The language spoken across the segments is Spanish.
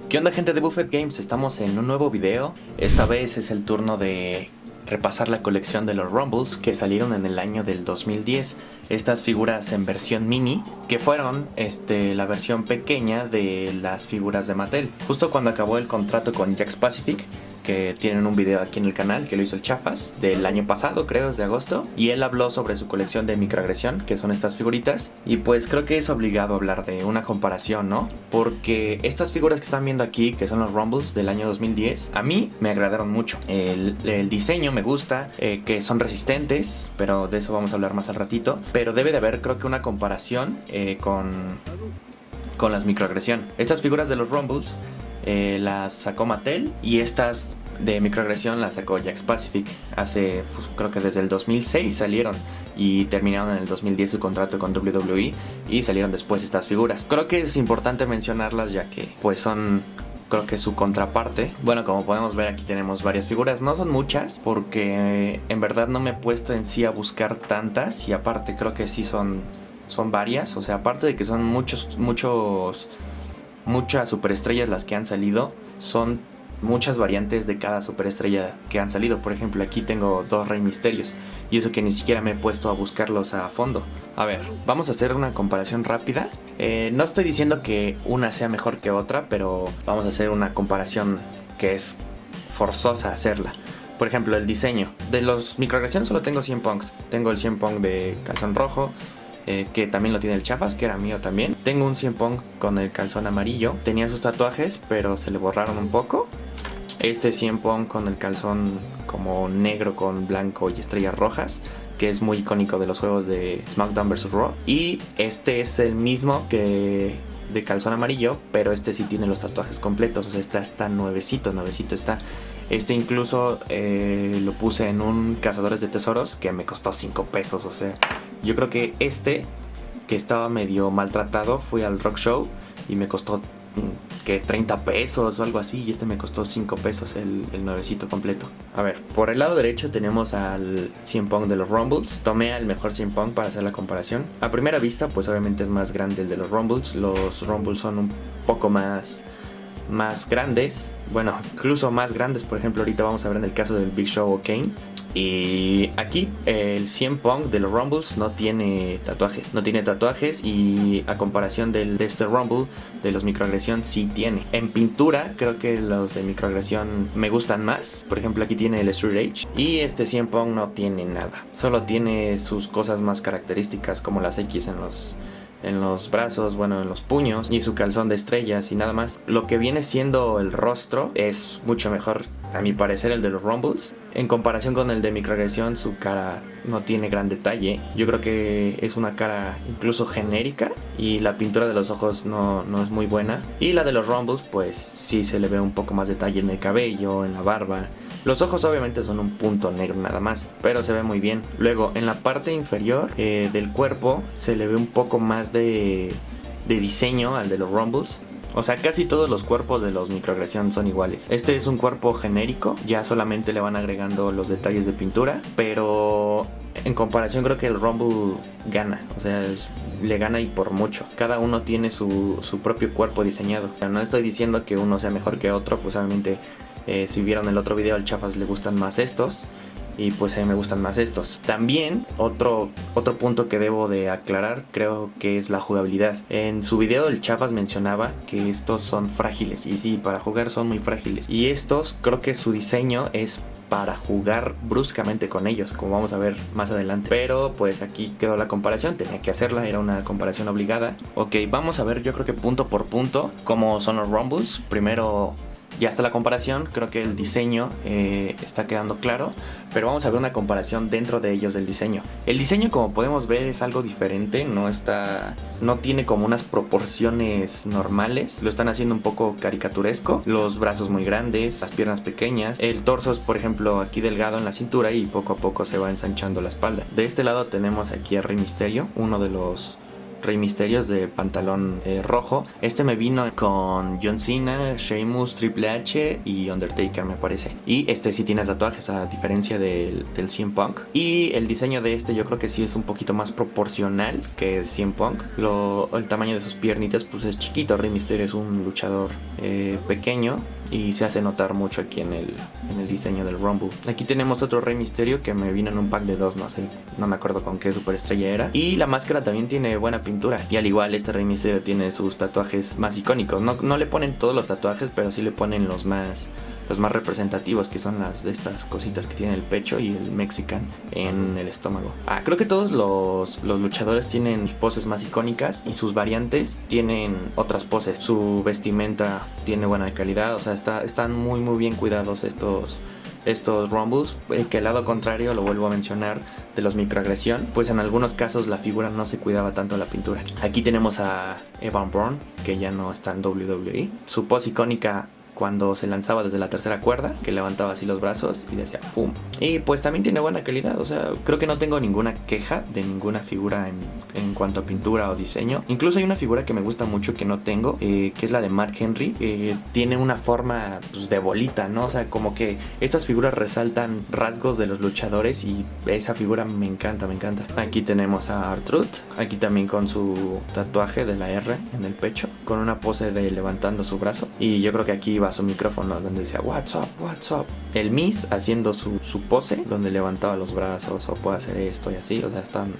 ¿Qué onda, gente de Buffet Games? Estamos en un nuevo video. Esta vez es el turno de repasar la colección de los Rumbles que salieron en el año del 2010. Estas figuras en versión mini, que fueron la versión pequeña de las figuras de Mattel. Justo cuando acabó el contrato con Jakks Pacific, que tienen un video aquí en el canal que lo hizo el Chafas del año pasado, creo, es de agosto, y él habló sobre su colección de microagresión, que son estas figuritas, y pues creo que es obligado hablar de una comparación, ¿no? Porque estas figuras que están viendo aquí, que son los Rumbles del año 2010, a mí me agradaron mucho. El diseño me gusta, que son resistentes, pero de eso vamos a hablar más al ratito, pero debe de haber, creo que, una comparación con las microagresión. Estas figuras de los Rumbles las sacó Mattel, y estas de microagresión las sacó Jakks Pacific hace, creo que desde el 2006 salieron, y terminaron en el 2010 su contrato con WWE y salieron después estas figuras. Creo que es importante mencionarlas ya que pues son, creo que, su contraparte. Bueno, como podemos ver, aquí tenemos varias figuras. No son muchas porque en verdad no me he puesto en sí a buscar tantas, y aparte creo que sí son varias. O sea, aparte de que son muchas superestrellas las que han salido, son muchas variantes de cada superestrella que han salido. Por ejemplo, aquí tengo dos Rey Misterios, y eso que ni siquiera me he puesto a buscarlos a fondo. A ver, vamos a hacer una comparación rápida. No estoy diciendo que una sea mejor que otra, pero vamos a hacer una comparación que es forzosa hacerla. Por ejemplo, el diseño de los microagresiones solo tengo 100 punks. Tengo el 100 punk de calzón rojo, que también lo tiene el Chafas, que era mío también. Tengo un 100 punk con el calzón amarillo. Tenía sus tatuajes, pero se le borraron un poco. Este 100 punk con el calzón como negro con blanco y estrellas rojas, que es muy icónico de los juegos de SmackDown vs. Raw. Y este es el mismo que de calzón amarillo, pero este sí tiene los tatuajes completos. O sea, está nuevecito está. Este incluso lo puse en un Cazadores de Tesoros que me costó 5 pesos. O sea, yo creo que que estaba medio maltratado, fui al Rock Show y me costó que 30 pesos o algo así, y este me costó 5 pesos el nuevecito completo. A ver, por el lado derecho tenemos al 100 punk de los Rumbles. Tomé al mejor 100 punk para hacer la comparación. A primera vista, pues obviamente es más grande el de los Rumbles. Los Rumbles son un poco más grandes, bueno, incluso más grandes. Por ejemplo, ahorita vamos a ver en el caso del Big Show o Kane. Y aquí el 100 punk de los Rumbles no tiene tatuajes, y a comparación de este Rumble de los microagresión sí tiene. En pintura creo que los de microagresión me gustan más. Por ejemplo, aquí tiene el Street Rage, y este 100 punk no tiene nada, solo tiene sus cosas más características como las X en los brazos, bueno, en los puños, y su calzón de estrellas, y nada más. Lo que viene siendo el rostro es mucho mejor, a mi parecer, el de los Rumbles. En comparación con el de microagresión, su cara no tiene gran detalle. Yo creo que es una cara incluso genérica, y la pintura de los ojos no es muy buena. Y la de los Rumbles, pues sí se le ve un poco más detalle en el cabello, en la barba. Los ojos obviamente son un punto negro nada más, pero se ve muy bien. Luego, en la parte inferior del cuerpo se le ve un poco más de diseño al de los Rumbles. O sea, casi todos los cuerpos de los microagresión son iguales. Este es un cuerpo genérico, ya solamente le van agregando los detalles de pintura, pero en comparación creo que el Rumble gana. O sea, le gana, y por mucho. Cada uno tiene su propio cuerpo diseñado. O sea, no estoy diciendo que uno sea mejor que otro, pues obviamente si vieron el otro video, al Chafas le gustan más estos, y pues a mí me gustan más estos. También otro punto que debo de aclarar, creo que es la jugabilidad. En su video el Chafas mencionaba que estos son frágiles, y sí, para jugar son muy frágiles. Y estos, creo que su diseño es para jugar bruscamente con ellos, como vamos a ver más adelante. Pero pues aquí quedó la comparación, tenía que hacerla, era una comparación obligada. Ok, vamos a ver, yo creo que punto por punto, cómo son los Rumbles. Primero, ya está la comparación, creo que el diseño está quedando claro, pero vamos a ver una comparación dentro de ellos del diseño. El diseño, como podemos ver, es algo diferente, no tiene como unas proporciones normales, lo están haciendo un poco caricaturesco. Los brazos muy grandes, las piernas pequeñas, el torso es, por ejemplo, aquí delgado en la cintura, y poco a poco se va ensanchando la espalda. De este lado tenemos aquí a Rey Misterio, uno de los Rey Misterios de pantalón rojo. Este me vino con John Cena, Sheamus, Triple H y Undertaker, me parece. Y este sí tiene tatuajes, a diferencia del CM Punk. Y el diseño de este yo creo que sí es un poquito más proporcional que el CM Punk. El tamaño de sus piernitas pues es chiquito. Rey Mysterio es un luchador pequeño y se hace notar mucho aquí en el diseño del Rumble. Aquí tenemos otro Rey Mysterio que me vino en un pack de 2, no sé, no me acuerdo con qué superestrella era. Y la máscara también tiene buena pintura. Y al igual este Rey Mysterio tiene sus tatuajes más icónicos. No le ponen todos los tatuajes, pero sí le ponen los más representativos, que son las de estas cositas que tiene el pecho y el Mexican en el estómago. Creo que todos los luchadores tienen poses más icónicas y sus variantes tienen otras poses. Su vestimenta tiene buena calidad, o sea, están muy muy bien cuidados estos Rumbles, que al lado contrario, lo vuelvo a mencionar, de los microagresión, pues en algunos casos la figura no se cuidaba tanto la pintura. Aquí tenemos a Evan Bourne, que ya no está en WWE. Su pose icónica cuando se lanzaba desde la tercera cuerda, que levantaba así los brazos y decía ¡fum! Y pues también tiene buena calidad, o sea, creo que no tengo ninguna queja de ninguna figura en cuanto a pintura o diseño. Incluso hay una figura que me gusta mucho que no tengo, que es la de Mark Henry, que tiene una forma pues, de bolita, ¿no? O sea, como que estas figuras resaltan rasgos de los luchadores y esa figura me encanta. Aquí tenemos a R-Truth, aquí también con su tatuaje de la R en el pecho, con una pose de levantando su brazo, y yo creo que aquí va su micrófono donde decía what's up. El Miz haciendo su pose donde levantaba los brazos o puede hacer esto y así, o sea, están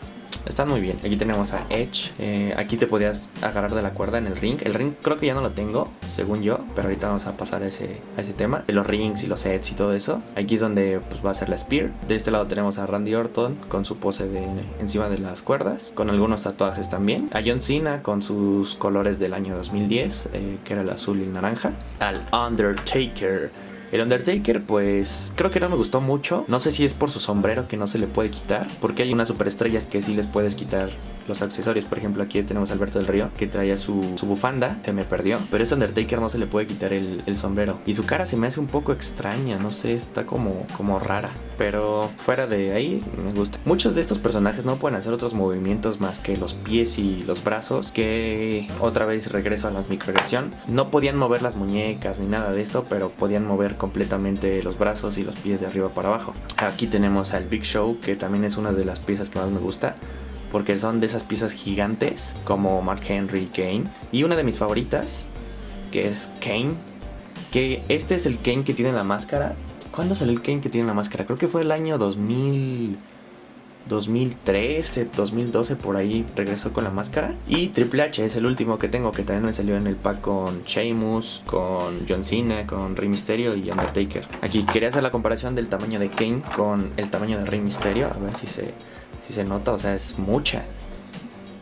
muy bien. Aquí tenemos a Edge. Aquí te podías agarrar de la cuerda en el ring. El ring creo que ya no lo tengo, según yo, pero ahorita vamos a pasar a ese tema de los rings y los sets y todo eso. Aquí es donde pues, va a ser la Spear. De este lado tenemos a Randy Orton con su pose encima de las cuerdas, con algunos tatuajes también. A John Cena con sus colores del año 2010, que era el azul y el naranja. Al Undertaker. El Undertaker, pues, creo que no me gustó mucho. No sé si es por su sombrero que no se le puede quitar, porque hay unas superestrellas que sí les puedes quitar los accesorios. Por ejemplo, aquí tenemos a Alberto del Río, que traía su bufanda, se me perdió. Pero este Undertaker no se le puede quitar el sombrero. Y su cara se me hace un poco extraña, no sé, está como rara. Pero fuera de ahí, me gusta. Muchos de estos personajes no pueden hacer otros movimientos más que los pies y los brazos, que otra vez regreso a las microagresión. No podían mover las muñecas ni nada de esto, pero podían mover completamente los brazos y los pies de arriba para abajo. Aquí tenemos al Big Show, que también es una de las piezas que más me gusta, porque son de esas piezas gigantes como Mark Henry y Kane. Y una de mis favoritas, que es Kane, que este es el Kane que tiene la máscara. ¿Cuándo salió el Kane que tiene la máscara? Creo que fue el año 2013, 2012, por ahí regresó con la máscara. Y Triple H es el último que tengo, que también me salió en el pack con Sheamus, con John Cena, con Rey Mysterio y Undertaker. Aquí quería hacer la comparación del tamaño de Kane con el tamaño de Rey Mysterio, a ver si se nota, o sea, es mucha.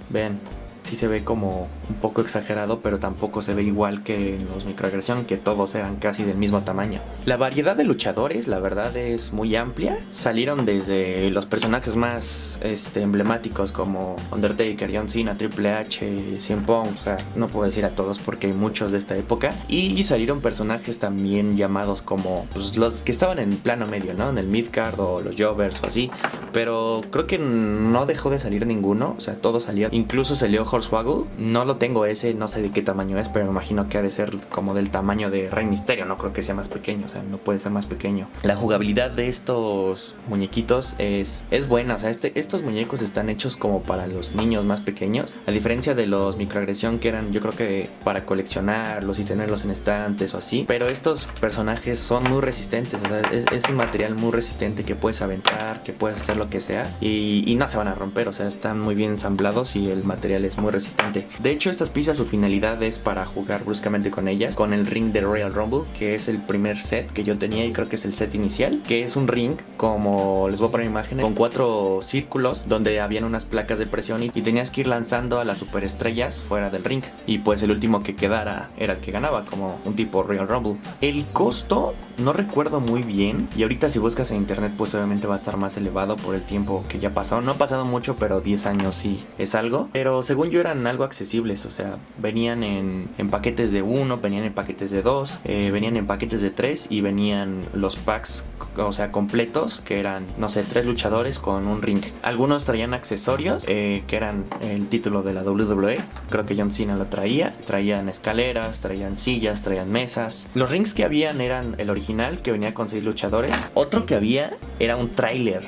Ven, sí se ve como un poco exagerado, pero tampoco se ve igual que en los microagresión, que todos eran casi del mismo tamaño. La variedad de luchadores, la verdad, es muy amplia. Salieron desde los personajes más emblemáticos como Undertaker, John Cena, Triple H, CM Punk, o sea, no puedo decir a todos porque hay muchos de esta época. Y salieron personajes también llamados como pues, los que estaban en plano medio, ¿no? En el midcard o los jobbers o así. Pero creo que no dejó de salir ninguno, o sea, todos salieron. Incluso salió Hornswoggle, no lo tengo ese, no sé de qué tamaño es, pero me imagino que ha de ser como del tamaño de Rey Mysterio, no creo que sea más pequeño, o sea, no puede ser más pequeño. La jugabilidad de estos muñequitos es buena, o sea, estos muñecos están hechos como para los niños más pequeños, a diferencia de los microagresión que eran yo creo que para coleccionarlos y tenerlos en estantes o así, pero estos personajes son muy resistentes, o sea, es un material muy resistente que puedes aventar, que puedes hacer lo que sea y no se van a romper, o sea, están muy bien ensamblados y el material es muy resistente. De hecho, estas piezas, su finalidad es para jugar bruscamente con ellas, con el ring de Royal Rumble, que es el primer set que yo tenía y creo que es el set inicial, que es un ring, como les voy a poner imágenes, con 4 círculos donde habían unas placas de presión y tenías que ir lanzando a las superestrellas fuera del ring, y pues el último que quedara era el que ganaba, como un tipo Royal Rumble. El costo no recuerdo muy bien, y ahorita si buscas en internet pues obviamente va a estar más elevado por el tiempo que ya pasó. No ha pasado mucho, pero 10 años sí es algo, pero según yo eran algo accesibles, o sea, venían en paquetes de 1, venían en paquetes de 2, venían en paquetes de 3 y venían los packs, o sea, completos, que eran, no sé, 3 luchadores con un ring. Algunos traían accesorios, que eran el título de la WWE, creo que John Cena lo traían escaleras, traían sillas, traían mesas. Los rings que habían eran el original, que venía con 6 luchadores. Otro que había era un tráiler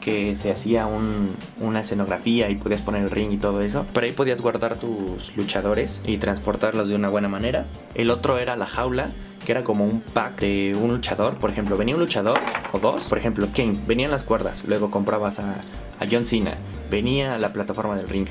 que se hacía una escenografía y podías poner el ring y todo eso, pero ahí podías guardar tus luchadores y transportarlos de una buena manera. El otro era la jaula, que era como un pack de un luchador. Por ejemplo, venía un luchador o dos, por ejemplo Kane, venían las cuerdas, luego comprabas a John Cena, venía la plataforma del ring,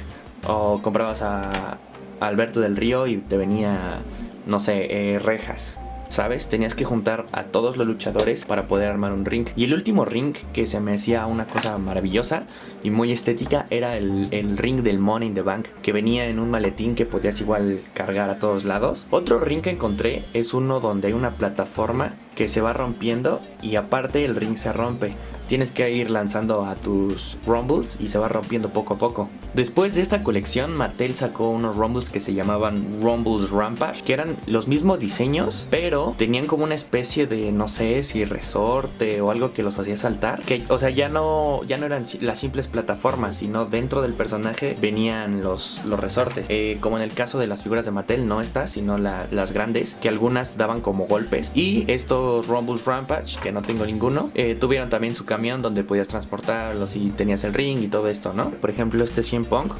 o comprabas a Alberto del Río y te venía, no sé, rejas, ¿sabes? Tenías que juntar a todos los luchadores para poder armar un ring. Y el último ring que se me hacía una cosa maravillosa y muy estética era el ring del Money in the Bank, que venía en un maletín que podías igual cargar a todos lados. Otro ring que encontré es uno donde hay una plataforma que se va rompiendo y aparte el ring se rompe. Tienes que ir lanzando a tus Rumbles y se va rompiendo poco a poco. Después de esta colección, Mattel sacó unos Rumbles que se llamaban Rumbles Rampage, que eran los mismos diseños, pero tenían como una especie de, no sé si resorte o algo que los hacía saltar. Que, o sea, ya no eran las simples plataformas, sino dentro del personaje venían los resortes. Como en el caso de las figuras de Mattel, no estas, sino las grandes, que algunas daban como golpes. Y estos Rumbles Rampage, que no tengo ninguno, tuvieron también su cambio donde podías transportarlos y tenías el ring y todo esto, ¿no? Por ejemplo, este CM Punk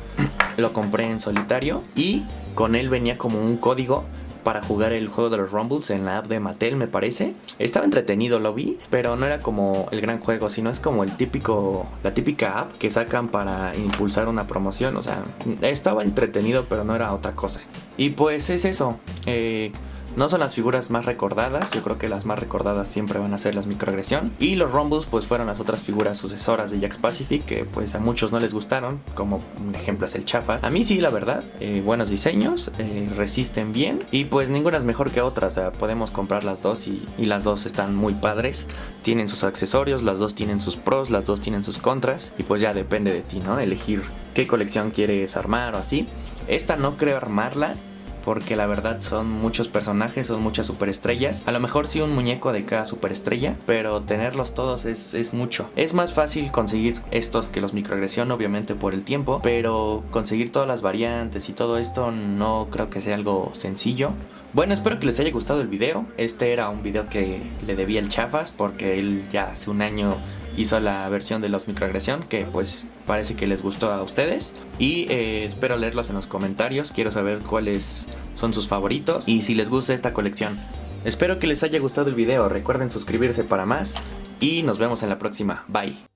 lo compré en solitario y con él venía como un código para jugar el juego de los Rumbles en la app de Mattel, me parece. Estaba entretenido, lo vi, pero no era como el gran juego, sino es como la típica app que sacan para impulsar una promoción. O sea, estaba entretenido, pero no era otra cosa. Y pues es eso. No son las figuras más recordadas, yo creo que las más recordadas siempre van a ser las microagresión. Y los Rumbles pues fueron las otras figuras sucesoras de Jakks Pacific que pues a muchos no les gustaron, como un ejemplo es el Chafa. A mí sí, la verdad, buenos diseños, resisten bien y pues ninguna es mejor que otra, o sea, podemos comprar las dos y las dos están muy padres. Tienen sus accesorios, las dos tienen sus pros, las dos tienen sus contras y pues ya depende de ti, ¿no? Elegir qué colección quieres armar o así. Esta no creo armarla, porque la verdad son muchos personajes, son muchas superestrellas. A lo mejor sí un muñeco de cada superestrella, pero tenerlos todos es mucho. Es más fácil conseguir estos que los microagresión, obviamente por el tiempo, pero conseguir todas las variantes y todo esto no creo que sea algo sencillo. Bueno, espero que les haya gustado el video. Este era un video que le debía el Chafas, porque él ya hace un año hizo la versión de los microagresión, que pues parece que les gustó a ustedes. Y espero leerlos en los comentarios. Quiero saber cuáles son sus favoritos y si les gusta esta colección. Espero que les haya gustado el video. Recuerden suscribirse para más y nos vemos en la próxima. Bye.